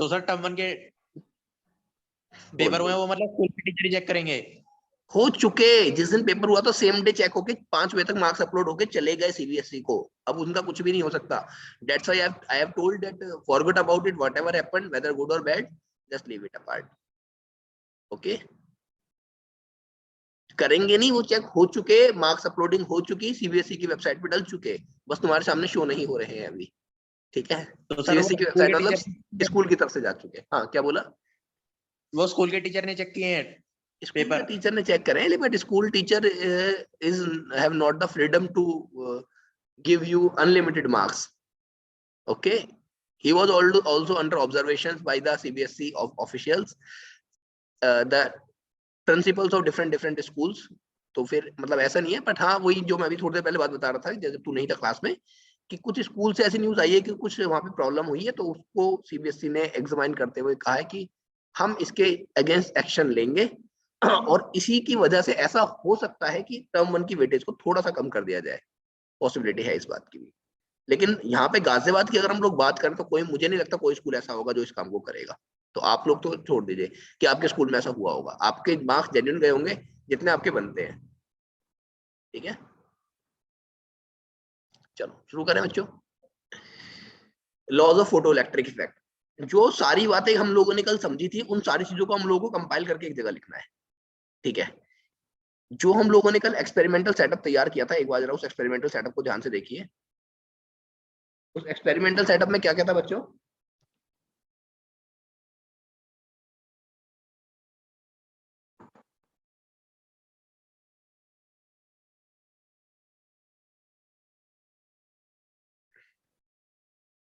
तो sir term 1 के paper हुए वो मतलब स्कूल के टीचर ही चेक करेंगे? हो चुके, जिस दिन पेपर हुआ तो सेम डे चेक होके 5 बजे तक मार्क्स अपलोड होके चले गए सीबीएसई को। अब उनका कुछ भी नहीं हो सकता। That's why I have told that forget about it, whatever happened whether good or bad, just leave it apart. Okay, करेंगे नहीं, वो चेक हो चुके, मार्क्स अपलोडिंग हो चुकी, सीबीएसई की वेबसाइट पे डल चुके, बस तुम्हारे सामने शो नहीं हो रहे हैं अभी। ठीक है, तो सर सीबीएसई की वेबसाइट मतलब स्कूल की तरफ से जा चुके। हाँ क्या बोला? वो स्कूल के टीचर ने चेक किए हैं स्कूल के पेपर? टीचर ने चेक करे, but school teacher is have not the freedom to give you unlimited marks. Okay, he was also under observations by the CBSE officials, the principals of different schools. तो फिर मतलब ऐसा नहीं है, बट हाँ वही जो मैं अभी थोड़ी देर पहले बात बता रहा था जब तू नहीं था क्लास में, कि कुछ स्कूल से ऐसी न्यूज आई है कि कुछ वहां पे प्रॉब्लम हुई है, तो उसको सीबीएसई ने एग्जामिन करते हुए कहा है कि हम इसके अगेंस्ट एक्शन लेंगे और इसी की वजह से ऐसा हो सकता है कि टर्म 1 की वेटेज को थोड़ा सा कम कर दिया जाए। पॉसिबिलिटी है इस बात की भी। लेकिन यहाँ पे गाजियाबाद की अगर हम लोग बात करें तो कोई, मुझे नहीं लगता कोई स्कूल ऐसा होगा जो इस काम को करेगा। तो आप लोग तो छोड़ दीजिए कि आपके स्कूल में ऐसा हुआ होगा, आपके मार्क्स जेन्युइन गए होंगे जितने आपके बनते हैं। ठीक है, चलो शुरू करें बच्चों। Laws of photoelectric effect, जो सारी बातें हम लोगों ने कल समझी थी उन सारी चीजों को हम लोगों को कंपाइल करके एक जगह लिखना है। ठीक है, जो हम लोगों ने कल एक्सपेरिमेंटल सेटअप तैयार किया था, एक बार जरा उस एक्सपेरिमेंटल सेटअप को ध्यान से देखिए। उस एक्सपेरिमेंटल सेटअप में क्या क्या था बच्चों?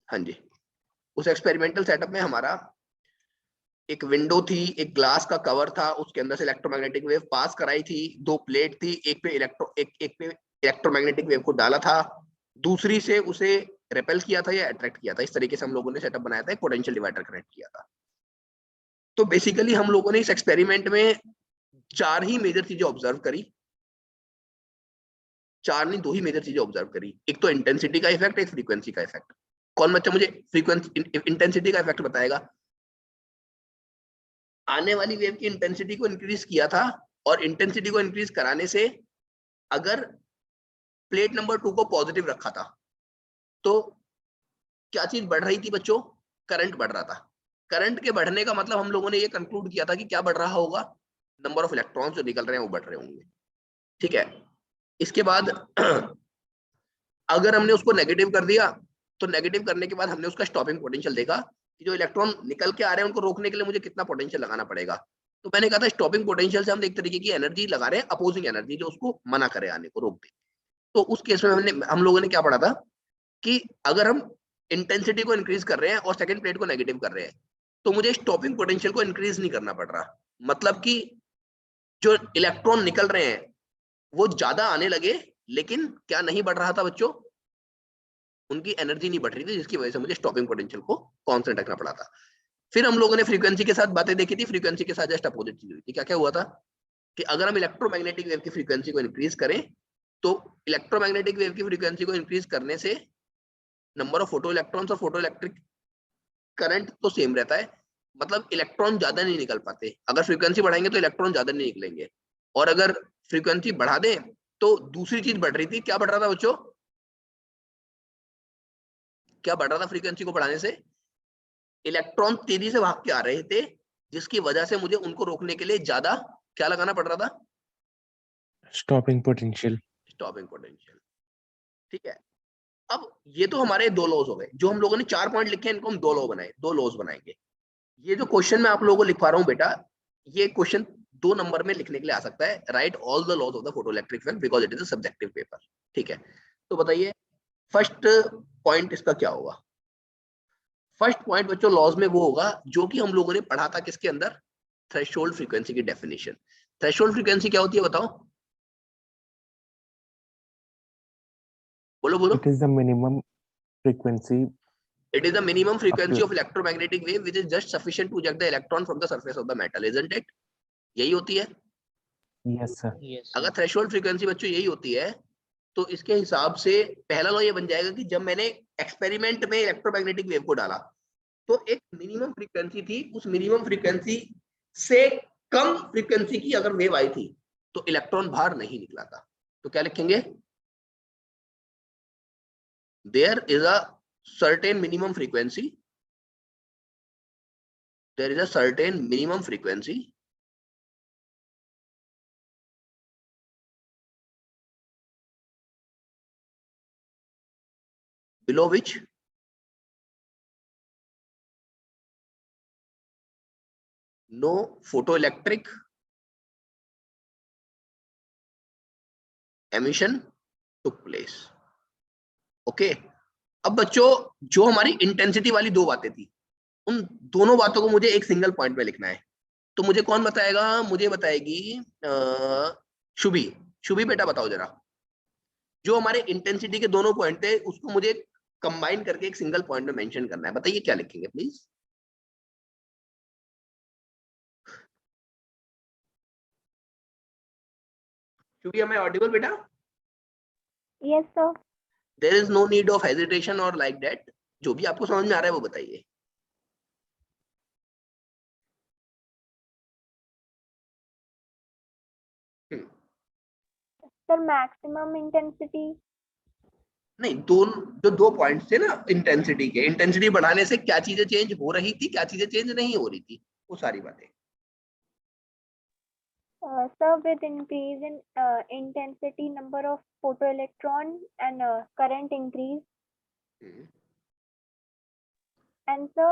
हाँ जी, उस एक्सपेरिमेंटल सेटअप में हमारा एक विंडो थी, एक ग्लास का कवर था, उसके अंदर से इलेक्ट्रोमैग्नेटिक वेव पास कराई थी, दो प्लेट थी, एक पे इलेक्ट्रोमैग्नेटिक वेव को डाला था, दूसरी से उसे रिपेल किया था या अट्रैक्ट किया था। इस तरीके से हम लोगों ने सेटअप बनाया था, एक पोटेंशियल डिवाइडर कनेक्ट किया था। तो बेसिकली हम लोगों ने इस एक्सपेरिमेंट में 4 ही मेजर चीजें ऑब्जर्व करी, 4 नहीं 2 ही मेजर चीजें ऑब्जर्व करी। एक तो इंटेंसिटी का इफेक्ट, एक फ्रीक्वेंसी का इफेक्ट। कौन बच्चा मुझे फ्रीक्वेंसी इंटेंसिटी का इफेक्ट बताएगा? आने वाली वेव की इंटेंसिटी को इंक्रीज किया था, और इंटेंसिटी को इंक्रीज कराने से अगर प्लेट नंबर 2 को पॉजिटिव रखा था तो क्या चीज बढ़ रही थी बच्चों? करंट बढ़ रहा था। करंट के बढ़ने का मतलब हम लोगों ने ये कंक्लूड किया था कि क्या बढ़ रहा होगा? नंबर ऑफ इलेक्ट्रॉन्स जो निकल रहे हैं वो बढ़ रहे होंगे। ठीक है, इसके बाद अगर हमने उसको नेगेटिव कर दिया तो नेगेटिव करने के बाद हमने उसका स्टॉपिंग पोटेंशियल देखा कि जो इलेक्ट्रॉन निकल के आ रहे हैं उनको रोकने के लिए मुझे कितना पोटेंशियल लगाना पड़ेगा। तो मैंने कहा था स्टॉपिंग पोटेंशियल से हम एक तरीके की एनर्जी लगा रहे हैं, अपोजिंग एनर्जी, जो उसको मना करे आने को, रोक दे। तो उस केस में हम लोगों ने क्या पढ़ा था कि अगर हम इंटेंसिटी को इंक्रीज कर रहे हैं और सेकंड प्लेट को नेगेटिव कर रहे हैं तो मुझे स्टॉपिंग पोटेंशियल को इंक्रीज नहीं करना पड़ रहा। मतलब कि जो इलेक्ट्रॉन निकल रहे हैं वो ज्यादा आने लगे, लेकिन क्या नहीं बढ़ रहा था बच्चों? उनकी एनर्जी नहीं बढ़ रही थी, जिसकी वजह से मुझे स्टॉपिंग पोटेंशियल को कांस्टेंट रखना पड़ा था। फिर हम लोगों ने फ्रीक्वेंसी के साथ बातें देखी थी, फ्रीक्वेंसी के साथ जस्ट अपोजिट चीज हुई थी। क्या क्या हुआ था कि अगर हम इलेक्ट्रोमैग्नेटिक वेव की फ्रीक्वेंसी को इंक्रीज करें तो इलेक्ट्रोमैग्नेटिक वेव की फ्रीक्वेंसी को इंक्रीज करने से नंबर ऑफ फोटो इलेक्ट्रॉन्स और फोटो इलेक्ट्रिक करंट तो सेम रहता है, मतलब इलेक्ट्रॉन ज्यादा नहीं निकल पाते। अगर फ्रीक्वेंसी बढ़ाएंगे तो इलेक्ट्रॉन ज्यादा नहीं निकलेंगे, और अगर फ्रीक्वेंसी बढ़ा दें तो दूसरी चीज बढ़ रही थी। क्या बढ़ रहा था बच्चों? क्या बढ़ रहा था फ्रीक्वेंसी को बढ़ाने से? इलेक्ट्रॉन तेजी से भाग के आ रहे थे, जिसकी वजह से मुझे उनको रोकने के लिए ज्यादा क्या लगाना पड़ रहा था? Stopping potential. Stopping potential. ठीक है, अब ये तो हमारे 2 लॉज हो गए। जो हम लोगों ने 4 पॉइंट लिखे हैं इनको हम 2 लॉ बनाए, 2 लॉज बनाएंगे। ये जो क्वेश्चन मैं आप लोगों को लिखवा रहा हूं बेटा, ये क्वेश्चन 2 नंबर में लिखने के लिए आ सकता है। Right all the laws of the photoelectric effect because it is a subjective paper. ठीक है, तो बताइए फर्स्ट पॉइंट इसका क्या होगा? फर्स्ट पॉइंट बच्चों लॉज में वो होगा जो कि हम लोगों ने पढ़ा था किसके अंदर? थ्रेशोल्ड फ्रीक्वेंसी की डेफिनेशन। थ्रेशोल्ड फ्रीक्वेंसी क्या होती है बताओ? बोलो बोलो। It is the minimum frequency. It is the minimum frequency of electromagnetic wave which is just sufficient to eject the electron from the surface of the metal, isn't it? यही होती है। Yes sir. अगर threshold frequency बच्चों यही होती है तो इसके हिसाब से पहला लॉ ये बन जाएगा कि जब मैंने एक्सपेरिमेंट में इलेक्ट्रोमैग्नेटिक वेव को डाला, तो एक मिनिमम फ्रीक्वेंसी थी, उस मिनिमम फ्रीक्वेंसी से कम फ्रीक्वेंसी की अगर वेव आई थी तो इलेक्ट्रॉन बाहर नहीं निकला था। तो क्या लिखेंगे? There is a certain minimum frequency, there is a certain minimum frequency below which no photoelectric emission took place. Okay अब बच्चों जो हमारी इंटेंसिटी वाली दो बातें थी, उन दोनों बातों को मुझे एक सिंगल पॉइंट में लिखना है। तो मुझे कौन बताएगा? मुझे बताएगी शुभी। शुभी बेटा बताओ जरा, जो हमारे इंटेंसिटी के दोनों पॉइंट थे उसको मुझे कंबाइन करके एक सिंगल पॉइंट में मेंशन करना है। बताइए क्या लिखेंगे please. Shubhi, am I audible बेटा? Yes, sir. There is no need of hesitation और लाइक दैट। जो भी आपको समझ में आ रहा है वो बताइए। Sir, maximum intensity. नहीं, जो दो पॉइंट्स थे ना इंटेंसिटी के, इंटेंसिटी बढ़ाने से क्या चीजें चेंज हो रही थी, क्या चीजें चेंज नहीं हो रही थी, वो सारी बातें। Sir, with increase in intensity, number of photoelectron and current increase. And sir,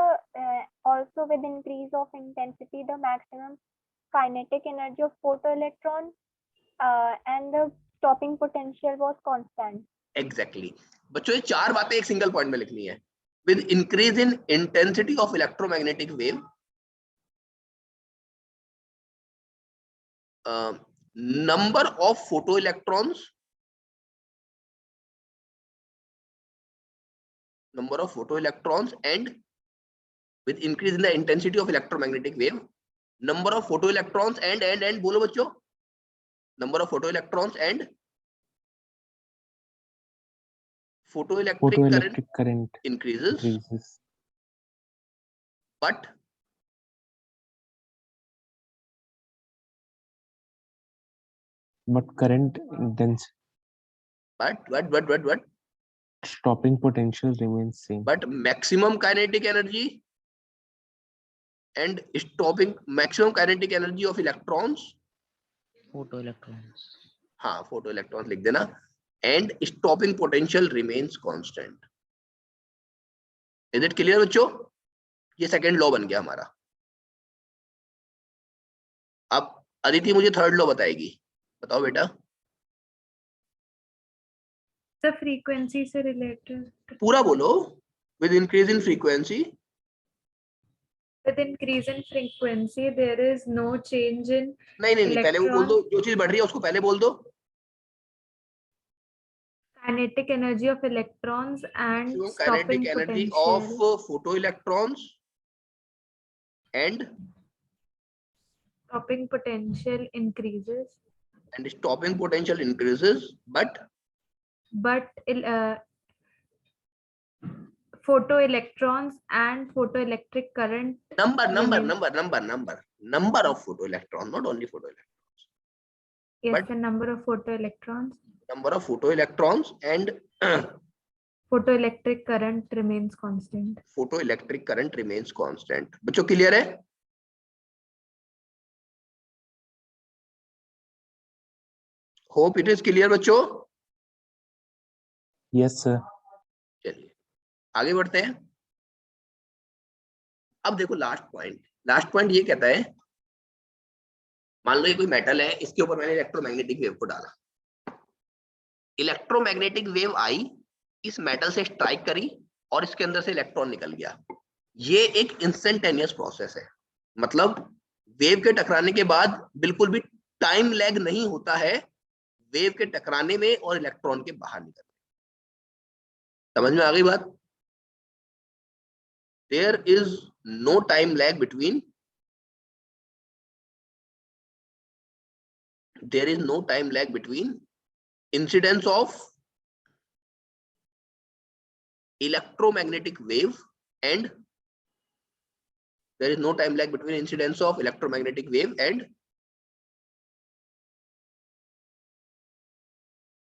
also with increase of intensity, the maximum kinetic energy of photoelectron and the stopping potential was constant. Exactly बच्चों, ये चार बातें एक single point में लिखनी है। With increase in intensity of electromagnetic wave, number of photoelectrons and with increase in the intensity of electromagnetic wave, number of photoelectrons and बोलो बच्चों, number of photoelectrons and photoelectric current increases, but current intensity, but stopping potential remains same. but maximum kinetic energy and maximum kinetic energy of electrons, photoelectrons, हाँ photoelectrons लिख देना, and stopping potential remains constant. Is it clear बच्चों? ये second law बन गया हमारा। अब अदिति मुझे थर्ड लॉ बताएगी, बताओ बेटा। The frequency से related. पूरा बोलो। With increase in frequency, With increase in frequency, there is no change in नहीं पहले वो बोल दो, जो चीज बढ़ रही है उसको पहले बोल दो। kinetic energy of electrons and stopping kinetic energy potential. of photoelectrons and Stopping potential increases. and stopping potential increases, but photoelectrons and photoelectric current number remain- number of photoelectrons, not only photoelectrons. Yes, but the number of photoelectrons. Number of photoelectrons and Photoelectric current remains constant. photoelectric current remains constant. बच्चों clear है? Hope it is clear बच्चों? Yes sir. चलिए आगे बढ़ते हैं। अब देखो last point ये कहता है, मान लो ये कोई मेटल है, इसके ऊपर मैंने इलेक्ट्रोमैग्नेटिक वेव को डाला, इलेक्ट्रोमैग्नेटिक वेव आई, इस मेटल से स्ट्राइक करी और इसके अंदर से इलेक्ट्रॉन निकल गया। ये एक इंस्टेंटेनियस प्रोसेस है, मतलब वेव के टकराने के बाद बिल्कुल भी टाइम लैग नहीं होता है वेव के टकराने में और इलेक्ट्रॉन के बाहर निकलने। समझ में आ गई बात? There is no time lag between incidence of electromagnetic wave and there is no time lag between incidence of electromagnetic wave and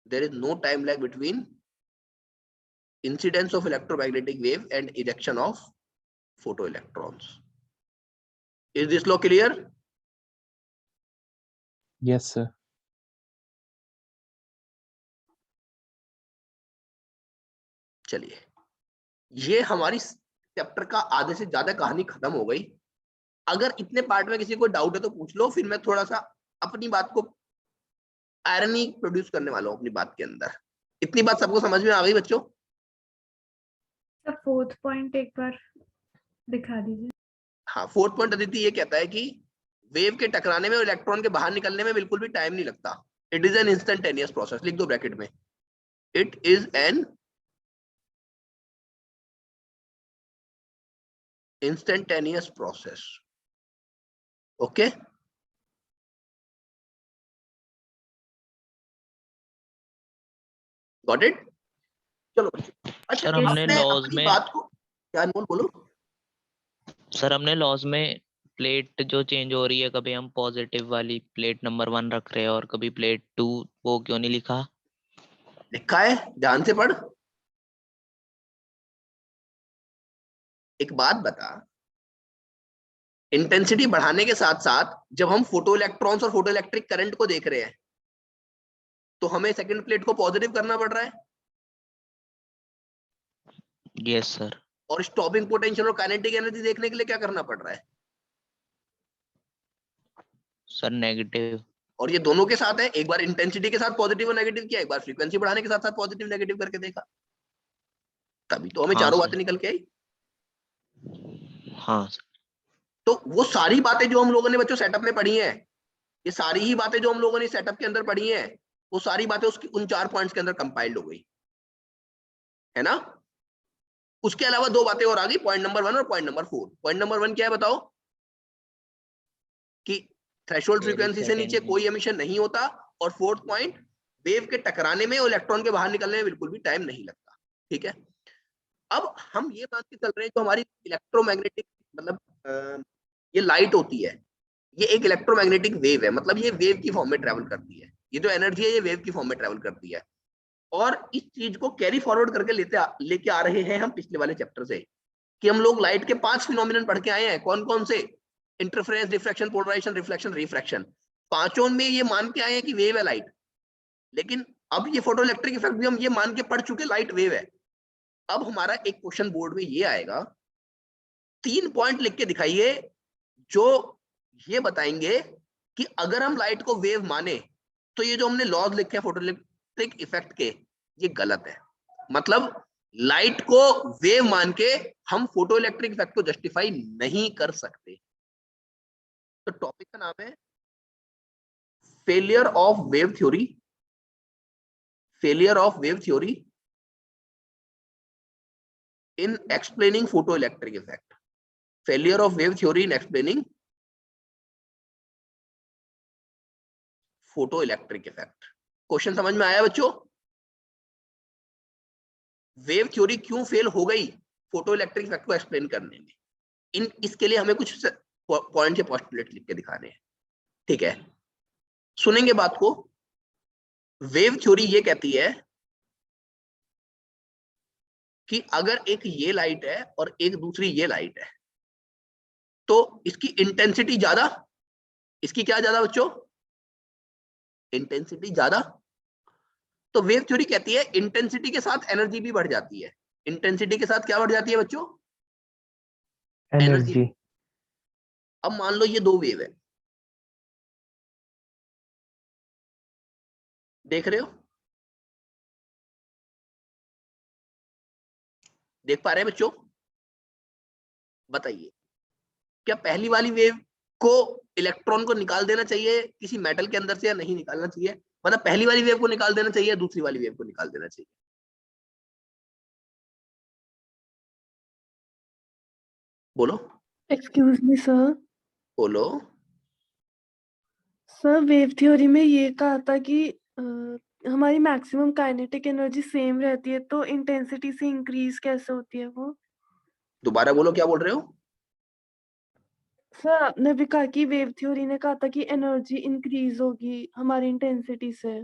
there is no time lag between incidence of electromagnetic wave and ejection of photoelectrons. Is this law clear? Yes, sir. चलिए, ये हमारी chapter का आधे से ज्यादा कहानी खत्म हो गई। अगर इतने पार्ट में किसी को डाउट है तो पूछ लो, फिर मैं थोड़ा सा अपनी बात को आयरनी प्रोड्यूस करने वाला हूं अपनी बात के अंदर। इतनी बात सबको समझ में आ गई बच्चों? फोर्थ पॉइंट एक बार दिखा दीजिए। हाँ, फोर्थ पॉइंट अदिति ये कहता है कि वेव के टकराने में और इलेक्ट्रॉन के बाहर निकलने में बिल्कुल भी टाइम नहीं लगता। It is an instantaneous process. लिख दो ब्रैकेट में, it is an instantaneous process. Okay, got it? चलो अच्छा, सर, हमने अपने लॉज अपनी में बात को क्या बोलो। सर हमने लॉज में प्लेट जो चेंज हो रही है, कभी हम पॉजिटिव वाली प्लेट नंबर 1 रख रहे हैं और कभी प्लेट 2, वो क्यों नहीं लिखा? लिखा है, ध्यान से पढ़। एक बात बता, इंटेंसिटी बढ़ाने के साथ साथ जब हम फोटो इलेक्ट्रॉन्स और फोटो इलेक्ट्रिक करंट को देख रहे हैं तो हमें सेकंड प्लेट को पॉजिटिव करना पड़ रहा है यस सर। और स्टॉपिंग पोटेंशियल और काइनेटिक एनर्जी देखने के लिए क्या करना पड़ रहा है? Sir negative. और ये दोनों के साथ है, एक बार इंटेंसिटी के साथ पॉजिटिव और नेगेटिव किया, एक बार फ्रीक्वेंसी बढ़ाने के साथ साथ पॉजिटिव नेगेटिव करके देखा, तभी तो हमें हाँ चारों सर। बातें निकल के आई। हाँ सर। तो वो सारी बातें जो हम लोगों ने बच्चों सेटअप में पढ़ी हैं, ये सारी ही बातें जो हम लोगों ने सेटअप के अंदर पढ़ी हैं, वो सारी बातें उसकी उन 4 पॉइंट्स के अंदर कंपाइल्ड हो गई है ना। उसके अलावा 2 बातें और आ गई, पॉइंट नंबर 1 और पॉइंट नंबर 4। पॉइंट नंबर 1 क्या है बताओ? कि थ्रेशोल्ड फ्रीक्वेंसी से नीचे कोई एमिशन नहीं होता, और फोर्थ पॉइंट, वेव के टकराने में और इलेक्ट्रॉन के बाहर निकलने में बिल्कुल भी टाइम नहीं लगता। ठीक है, अब हम ये मान के चल रहे हैं जो हमारी इलेक्ट्रोमैग्नेटिक मतलब ये लाइट होती है, ये एक इलेक्ट्रोमैग्नेटिक वेव है, मतलब ये वेव की फॉर्म में ट्रेवल करती है। ये जो एनर्जी है ये वेव की फॉर्म में ट्रेवल करती है, और इस चीज को कैरी फॉरवर्ड करके लेके आ रहे हैं हम पिछले वाले चैप्टर से, कि हम लोग लाइट के 5 फिनोमिनन पढ़ के आए हैं। कौन कौन से? Interference, diffraction, polarisation, reflection, refraction. पांचों में ये मान के आए हैं कि वेव है लाइट, लेकिन अब ये फोटो इलेक्ट्रिक इफेक्ट भी हम ये मान के पढ़ चुके लाइट वेव है। अब हमारा एक क्वेश्चन बोर्ड में ये आएगा, 3 पॉइंट लिख के दिखाइए जो ये बताएंगे कि अगर हम लाइट को वेव माने तो ये जो हमने लॉज लिखे हैं फोटो इलेक्ट्रिक इफेक्ट के, ये गलत है। मतलब लाइट को वेव मान के हम फोटो इलेक्ट्रिक इफेक्ट को जस्टिफाई नहीं कर सकते। तो टॉपिक का नाम है failure of wave theory, failure of wave theory in explaining photoelectric effect, failure of wave theory in explaining photoelectric effect। Question समझ में आया बच्चों? वेव थ्योरी क्यों फेल हो गई फोटो इलेक्ट्रिक इफेक्ट को एक्सप्लेन करने में, इसके लिए हमें कुछ पॉइंट या पोस्टुलेट लिख के दिखाने हैं। ठीक है, सुनेंगे बात को। वेव थ्योरी ये कहती है कि अगर एक ये लाइट है और एक दूसरी ये लाइट है, तो इसकी इंटेंसिटी ज्यादा, इसकी क्या ज्यादा बच्चों? इंटेंसिटी ज्यादा। तो वेव थ्योरी कहती है इंटेंसिटी के साथ एनर्जी भी बढ़ जाती है। इंटेंसिटी के साथ क्या बढ़ जाती है बच्चों? एनर्जी। अब मान लो ये 2 वेव है, देख रहे हो? देख पा रहे हैं बच्चों? बताइए, क्या पहली वाली वेव को इलेक्ट्रॉन को निकाल देना चाहिए किसी मेटल के अंदर से या नहीं निकालना चाहिए? मतलब पहली वाली वेव को निकाल देना चाहिए या दूसरी वाली वेव को निकाल देना चाहिए? बोलो एक्सक्यूज मी सर। बोलो। सर वेव थ्योरी में ये कहा था कि हमारी मैक्सिमम काइनेटिक एनर्जी सेम रहती है, तो इंटेंसिटी से इंक्रीज कैसे होती है वो? दोबारा बोलो, क्या बोल रहे हो? सर आपने भी कहा कि वेव थ्योरी ने कहा था कि एनर्जी इंक्रीज होगी हमारी इंटेंसिटी से।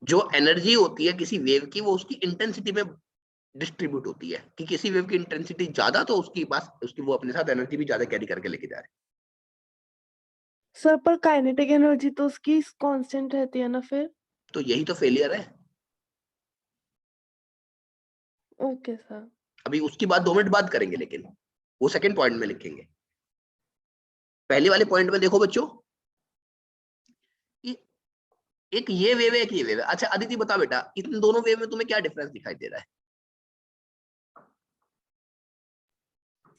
जो एनर्जी होती है किसी वेव की वो उसकी इंटेंसिटी में डिस्ट्रीब्यूट होती है, कि किसी वेव की इंटेंसिटी ज्यादा तो उसकी पास उसकी वो अपने साथ एनर्जी भी ज्यादा कैरी करके लेके जा रहे हैं। सर पर काइनेटिक एनर्जी तो उसकी कांस्टेंट रहती है ना फिर। तो यही तो फेलियर है। Okay sir. अभी उसकी बात 2 मिनट बाद करेंगे, लेकिन वो सेकंड पॉइंट में लिखेंगे। पहले वाले पॉइंट में देखो बच्चों, कि एक ये वेव है, एक ये वेव है। अच्छा अदिति बता बेटा, इन दोनों वेव में तुम्हें क्या डिफरेंस दिखाई दे रहा है?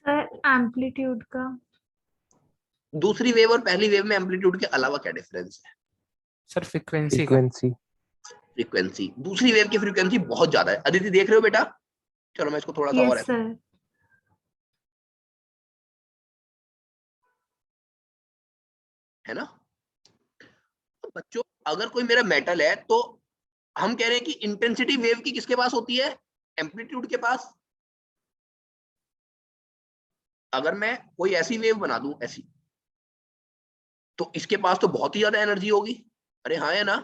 सर एम्पलीट्यूड का। दूसरी वेव और पहली वेव में एम्पलीट्यूड के अलावा क्या डिफरेंस है? सर फ्रीक्वेंसी का। फ्रीक्वेंसी। फ्रीक्वेंसी। दूसरी वेव की फ्रीक्वेंसी बहुत ज्यादा है। अदिति देख रहे हो बेटा? चलो मैं इसको थोड़ा सा और यस सर। है ना। तो बच्चों अगर कोई मेरा मेटल है तो हम कह रहे हैं कि इंटेंसिटी वेव की किसके पास होती है? एम्पलीट्यूड के पास। अगर मैं कोई ऐसी वेव बना दूं ऐसी, तो इसके पास तो बहुत ही ज्यादा एनर्जी होगी। अरे हाँ है ना।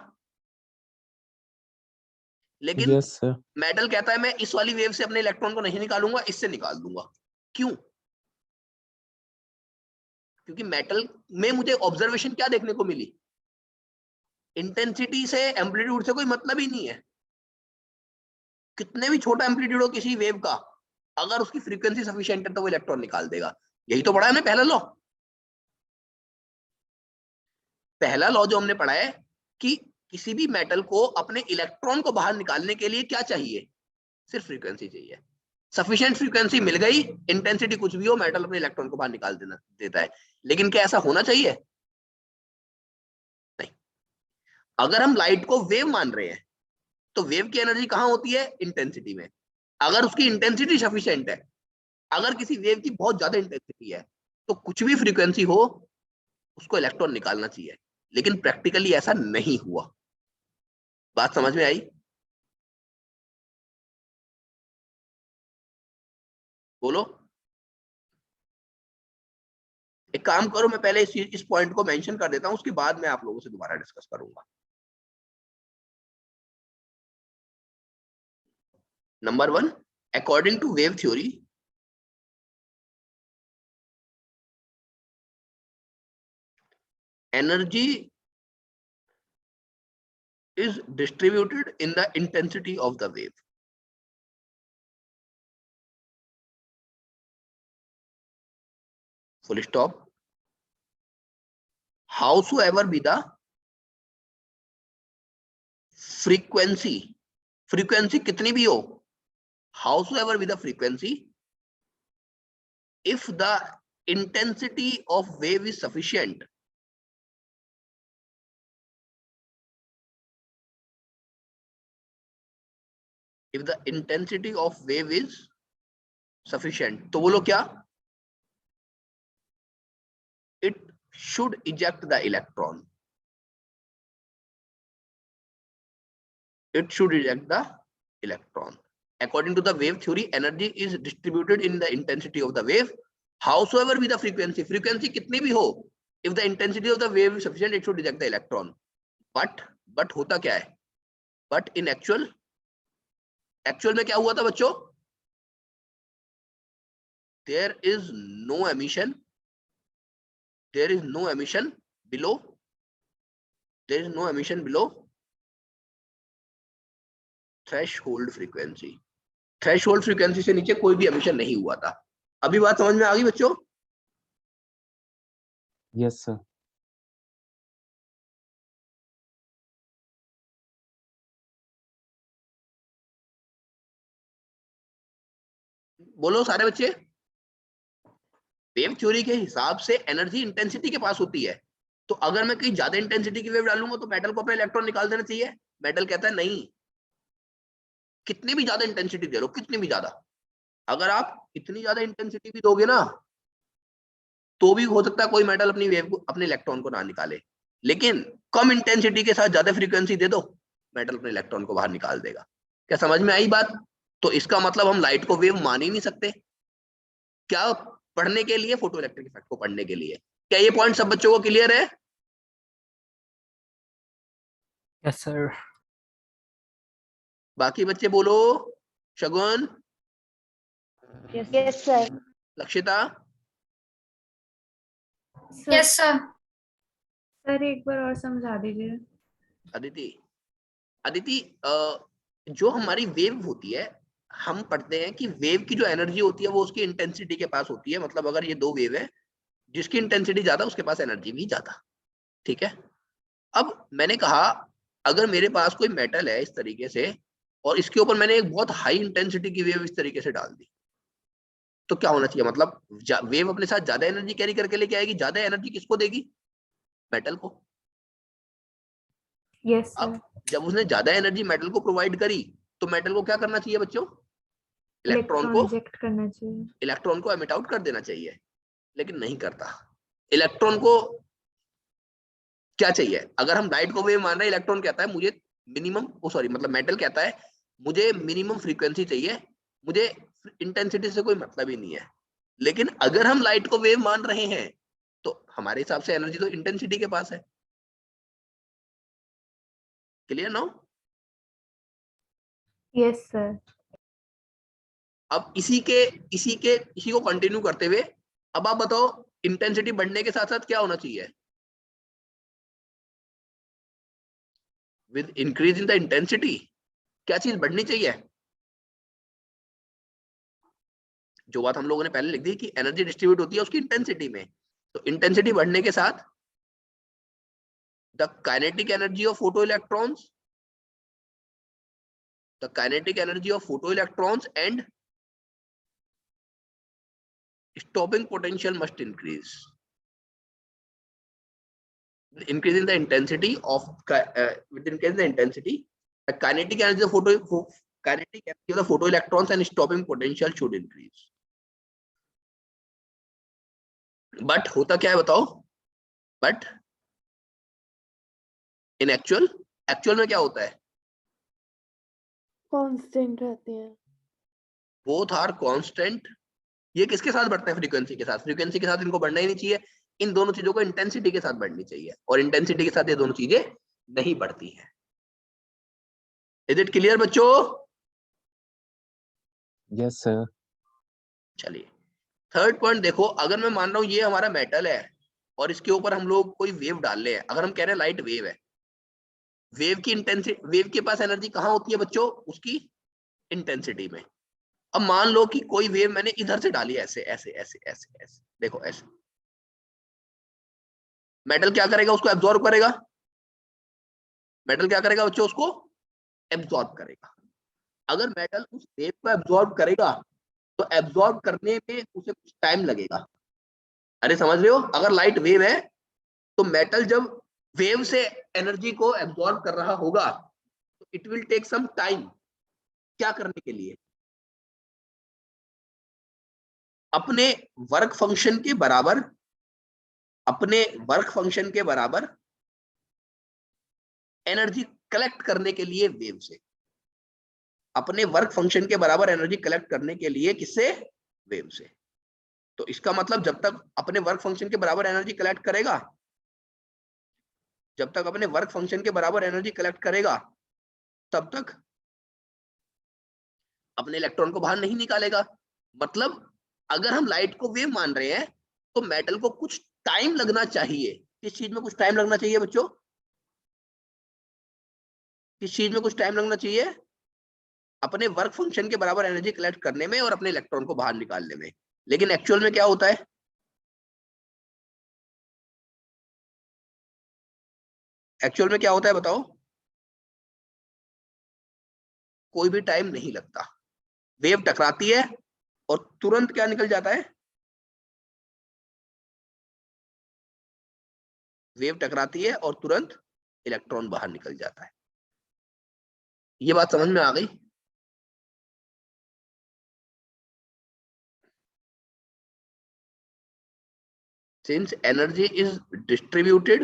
लेकिन यस सर। मेटल कहता है मैं इस वाली वेव से अपने इलेक्ट्रॉन को नहीं निकालूंगा, इससे निकाल दूंगा। क्यों? क्योंकि मेटल में मुझे ऑब्जर्वेशन क्या देखने को मिली? इंटेंसिटी से एम्पलीट्यूड से कोई मतलब ही नहीं है। कितने भी छोटा एम्पलीट्यूड हो किसी वेव का, अगर उसकी फ्रीक्वेंसी सफिशिएंट है तो वो इलेक्ट्रॉन निकाल देगा। यही तो पढ़ा है ना पहला लॉ। पहला लॉ जो हमने पढ़ा है कि किसी भी मेटल को अपने इलेक्ट्रॉन को बाहर निकालने के लिए क्या चाहिए? सिर्फ फ्रीक्वेंसी चाहिए। सफिशिएंट फ्रीक्वेंसी मिल गई, इंटेंसिटी कुछ भी हो, मेटल अपने इलेक्ट्रॉन को बाहर निकाल देता है। लेकिन क्या ऐसा होना चाहिए? नहीं। अगर हम लाइट को वेव मान रहे हैं तो वेव की एनर्जी कहां होती है? इंटेंसिटी में। अगर उसकी इंटेंसिटी सफिशिएंट है, अगर किसी वेव की बहुत ज्यादा इंटेंसिटी है, तो कुछ भी फ्रीक्वेंसी हो उसको इलेक्ट्रॉन निकालना चाहिए। लेकिन प्रैक्टिकली ऐसा नहीं हुआ। बात समझ में आई? बोलो। एक काम करो, मैं पहले इस पॉइंट को मेंशन कर देता हूं, उसके बाद मैं आप लोगों से दोबारा डिस्कस करूंगा। Number 1, according to wave theory, energy is distributed in the intensity of the wave. Full stop. Howsoever be the frequency, frequency कितनी भी हो, howsoever be the frequency, if the intensity of wave is sufficient, if the intensity of wave is sufficient, तो बोलो क्या? It should eject the electron. It should eject the electron. According to the wave theory, energy is distributed in the intensity of the wave, howsoever be the frequency. Frequency कितनी भी हो, if the intensity of the wave is sufficient, it should eject the electron. But होता क्या है? But in actual में क्या हुआ था बच्चों? There is no emission. There is no emission below. There is no emission below threshold frequency. Threshold frequency से नीचे कोई भी एमिशन नहीं हुआ था। अभी बात समझ में आ गई बच्चों? Yes sir. बोलो सारे बच्चे। वेव थ्योरी के हिसाब से एनर्जी इंटेंसिटी के पास होती है, तो अगर मैं कहीं ज्यादा इंटेंसिटी की वेव डालूंगा तो मेटल को अपना इलेक्ट्रॉन निकाल देना चाहिए। मेटल कहता है नहीं, कितनी भी ज्यादा इंटेंसिटी दे लो, कितनी भी ज्यादा, अगर आप इतनी ज्यादा इंटेंसिटी भी दोगे ना तो भी हो सकता है कोई मेटल अपनी वेव को, अपने इलेक्ट्रॉन को ना निकाले। लेकिन कम इंटेंसिटी के साथ ज्यादा फ्रीक्वेंसी दे दो, मेटल अपने इलेक्ट्रॉन को बाहर निकाल देगा। क्या समझ में आई बात? तो इसका मतलब हम लाइट को वेव मान ही नहीं सकते। क्या पढ़ने के लिए, फोटो इलेक्ट्रिक इफेक्ट को पढ़ने के लिए। क्या ये पॉइंट सब बच्चों को क्लियर है? Yes sir. बाकी बच्चे बोलो। शगुन, Yes, sir. Lakshita, yes sir. Sir एक बार और समझा दीजिए। अदिति। अदिति, जो हमारी वेव होती है, हम पढ़ते हैं कि वेव की जो एनर्जी होती है वो उसकी इंटेंसिटी के पास होती है। मतलब अगर ये दो वेव है, जिसकी इंटेंसिटी ज्यादा उसके पास एनर्जी भी ज्यादा। ठीक है। अब मैंने कहा अगर मेरे पास कोई मेटल है इस तरीके से, और इसके ऊपर मैंने एक बहुत हाई इंटेंसिटी की वेव इस तरीके से डाल दी, तो क्या होना चाहिए? मतलब वेव अपने साथ ज्यादा एनर्जी कैरी करके लेके आएगी। ज्यादा एनर्जी किसको देगी? मेटल को। Yes sir. अब जब उसने ज्यादा एनर्जी मेटल को प्रोवाइड करी, तो मेटल को क्या करना चाहिए बच्चों? इलेक्ट्रॉन रिजेक्ट करना चाहिए। इलेक्ट्रॉन को एमिट आउट कर देना चाहिए, लेकिन नहीं करता। इलेक्ट्रॉन को क्या चाहिए? अगर हम लाइट को वेव मान रहे हैं, इलेक्ट्रॉन कहता है मुझे मिनिमम, सॉरी मतलब मेटल कहता है मुझे मिनिमम फ्रीक्वेंसी चाहिए, मुझे इंटेंसिटी से कोई मतलब ही नहीं है। लेकिन अगर हम लाइट को वेव मान रहे हैं, तो हमारे हिसाब से एनर्जी तो इंटेंसिटी के पास है। Clear now? Yes sir. अब इसी को कंटिन्यू करते हुए अब आप बताओ, इंटेंसिटी बढ़ने के साथ साथ क्या होना चाहिए? With increase in the intensity क्या चीज बढ़नी चाहिए? जो बात हम लोगों ने पहले लिख दी कि एनर्जी डिस्ट्रीब्यूट होती है उसकी इंटेंसिटी में, तो इंटेंसिटी बढ़ने के साथ the kinetic energy of photo electrons, the kinetic energy of photo electrons and stopping potential must increase. Increasing the intensity of with increasing the intensity, the kinetic energy of kinetic energy of the photoelectrons and stopping potential should increase. But होता क्या है बताओ? But in actual में क्या होता है? Constant रहते हैं। Both are constant. ये किसके साथ बढ़ता है? फ्रीक्वेंसी के साथ। फ्रीक्वेंसी के साथ इनको बढ़ना ही नहीं चाहिए। इन दोनों चीजों को इंटेंसिटी के साथ बढ़नी चाहिए, और इंटेंसिटी के साथ ये दोनों चीजें नहीं बढ़ती हैं। इज इट क्लियर बच्चों? Yes, sir. चलिए थर्ड पॉइंट देखो। अगर मैं मान रहा हूं ये हमारा मेटल है और इसके ऊपर हम लोग कोई वेव डाल रहे हैं, अगर हम कह रहे हैं लाइट वेव है, वेव की इंटेंसिटी, वेव के पास एनर्जी कहाँ होती है बच्चों? उसकी इंटेंसिटी में। अब मान लो कि कोई वेव मैंने इधर से डाली, ऐसे ऐसे ऐसे ऐसे ऐसे, देखो ऐसे। मेटल क्या करेगा? उसको एब्जॉर्ब करेगा। मेटल क्या करेगा बच्चों? उसको एब्जॉर्ब करेगा। अगर मेटल उस वेव को एब्जॉर्ब करेगा, तो एब्जॉर्ब करने में उसे कुछ टाइम लगेगा। अरे समझ रहे हो? अगर लाइट वेव है, तो मेटल जब वेव से एनर्जी को एब्जॉर्ब कर रहा होगा, तो it will take some time. क्या करने के लिए? अपने वर्क फंक्शन के बराबर, अपने वर्क फंक्शन के बराबर एनर्जी कलेक्ट करने के लिए वेव से, अपने वर्क फंक्शन के बराबर एनर्जी कलेक्ट करने के लिए किससे? वेव से। तो इसका मतलब जब तक अपने वर्क फंक्शन के बराबर एनर्जी कलेक्ट करेगा, जब तक अपने वर्क फंक्शन के बराबर एनर्जी कलेक्ट करेगा, तब तक अपने इलेक्ट्रॉन को बाहर नहीं निकालेगा। मतलब अगर हम लाइट को वेव मान रहे हैं, तो मेटल को कुछ टाइम लगना चाहिए। किस चीज में कुछ टाइम लगना चाहिए बच्चों? किस चीज में कुछ टाइम लगना चाहिए? अपने वर्क फंक्शन के बराबर एनर्जी कलेक्ट करने में और अपने इलेक्ट्रॉन को बाहर निकालने में। लेकिन एक्चुअल में क्या होता है? एक्चुअल में क्या होता है बताओ? कोई भी टाइम नहीं लगता। वेव टकराती है और तुरंत क्या निकल जाता है? वेव टकराती है और तुरंत इलेक्ट्रॉन बाहर निकल जाता है। ये बात समझ में आ गई? Since energy is distributed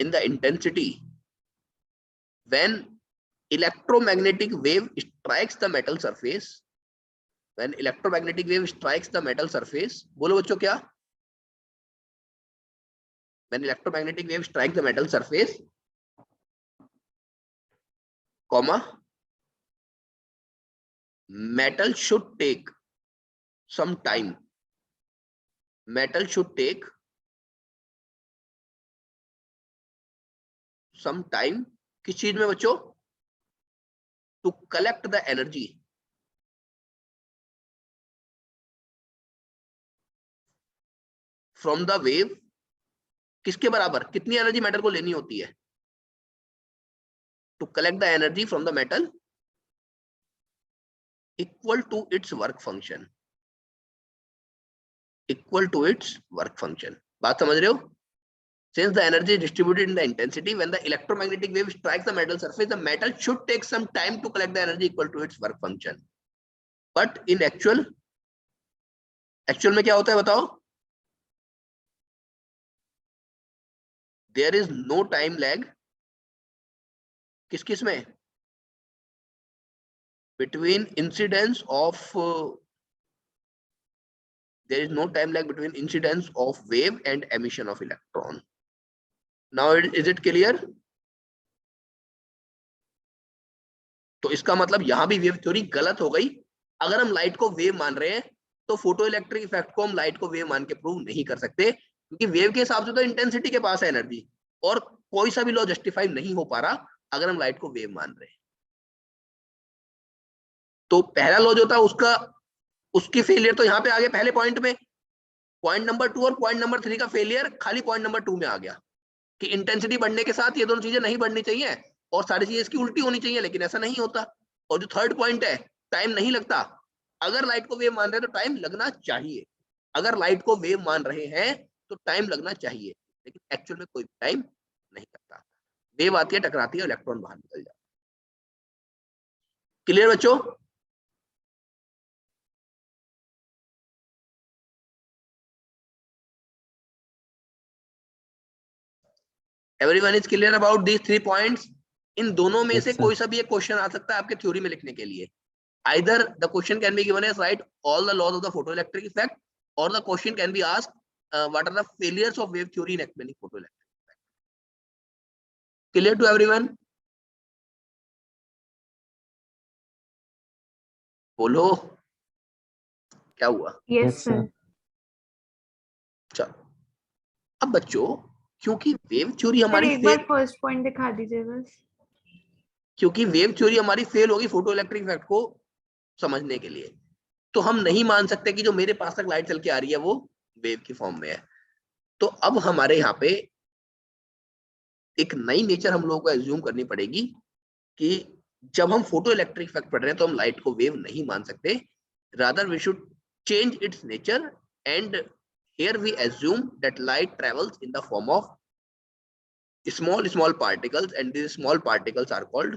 in the intensity, when electromagnetic wave strikes the metal surface, when electromagnetic wave strikes the metal surface, बोलो बच्चों क्या? When electromagnetic wave strikes the metal surface, comma, metal should take some time. Metal should take some time. किस चीज में बच्चों? To collect the energy from the wave. किसके बराबर? कितनी एनर्जी मेटल को लेनी होती है? To collect the energy from the metal equal to its work function. Equal to its work function. बात समझ रहे हो? Since the energy is distributed in the intensity, when the electromagnetic wave strikes the metal surface, the metal should take some time to collect the energy equal to its work function. But in actual में क्या होता है बताओ? There is no time lag. किस में? Between incidence of there is no time lag between incidence of wave and emission of electron. Now is it clear? तो इसका मतलब यहां भी वेव थ्योरी गलत हो गई. अगर हम लाइट को वेव मान रहे हैं तो फोटो इलेक्ट्रिक इफेक्ट को हम लाइट को वेव मान के प्रूव नहीं कर सकते, क्योंकि वेव के हिसाब से तो इंटेंसिटी के पास है एनर्जी, और कोई सा भी लॉ जस्टिफाई नहीं हो पा रहा अगर हम लाइट को वेव मान रहे हैं. तो पहला लॉ जो था उसकी फेलियर तो यहाँ पे आ गया पहले पॉइंट में. पॉइंट नंबर 2 और पॉइंट नंबर 3 का फेलियर खाली पॉइंट नंबर 2 में आ गया कि इंटेंसिटी बढ़ने के साथ ये दोनों चीजें नहीं बढ़नी चाहिए और सारी चीजें इसकी उल्टी होनी चाहिए, लेकिन ऐसा नहीं होता. और जो थर्ड पॉइंट है, टाइम नहीं लगता. अगर लाइट को वेव मान रहे हैं तो टाइम लगना चाहिए. अगर लाइट को वेव मान रहे हैं तो टाइम लगना चाहिए, लेकिन एक्चुअल में कोई टाइम नहीं लगता. वेव आती है, टकराती है, इलेक्ट्रॉन बाहर निकल जाता है. क्लियर बच्चों? Everyone is clear about these 3 points? इन दोनों में Yes, से sir. कोई सा भी एक क्वेश्चन आ सकता है आपके थ्योरी में लिखने के लिए. Either the question can be given as write all the laws of the photoelectric effect, or the question can be asked what are the failures of wave theory in explaining photoelectric effect. Clear to everyone? बोलो क्या हुआ? Yes, Yes, sir. sir. चलो अब बच्चों, क्योंकि wave theory sir हमारी एक बार first point दिखा दीजिए बस. क्योंकि वेव थ्योरी हमारी फेल होगी फोटो इलेक्ट्रिक इफेक्ट को समझने के लिए, तो हम नहीं मान सकते कि जो मेरे पास तक लाइट चल के आ रही है वो वेव की फॉर्म में है. तो अब हमारे यहाँ पे एक नई नेचर हम लोगों को एज्यूम करनी पड़ेगी कि जब हम फोटो इलेक्ट्रिक इफेक्ट पढ़ रहे हैं तो हम लाइट को वेव नहीं मान सकते. Rather we should change its nature, and here we assume that light travels in the form of small particles, and these small particles are called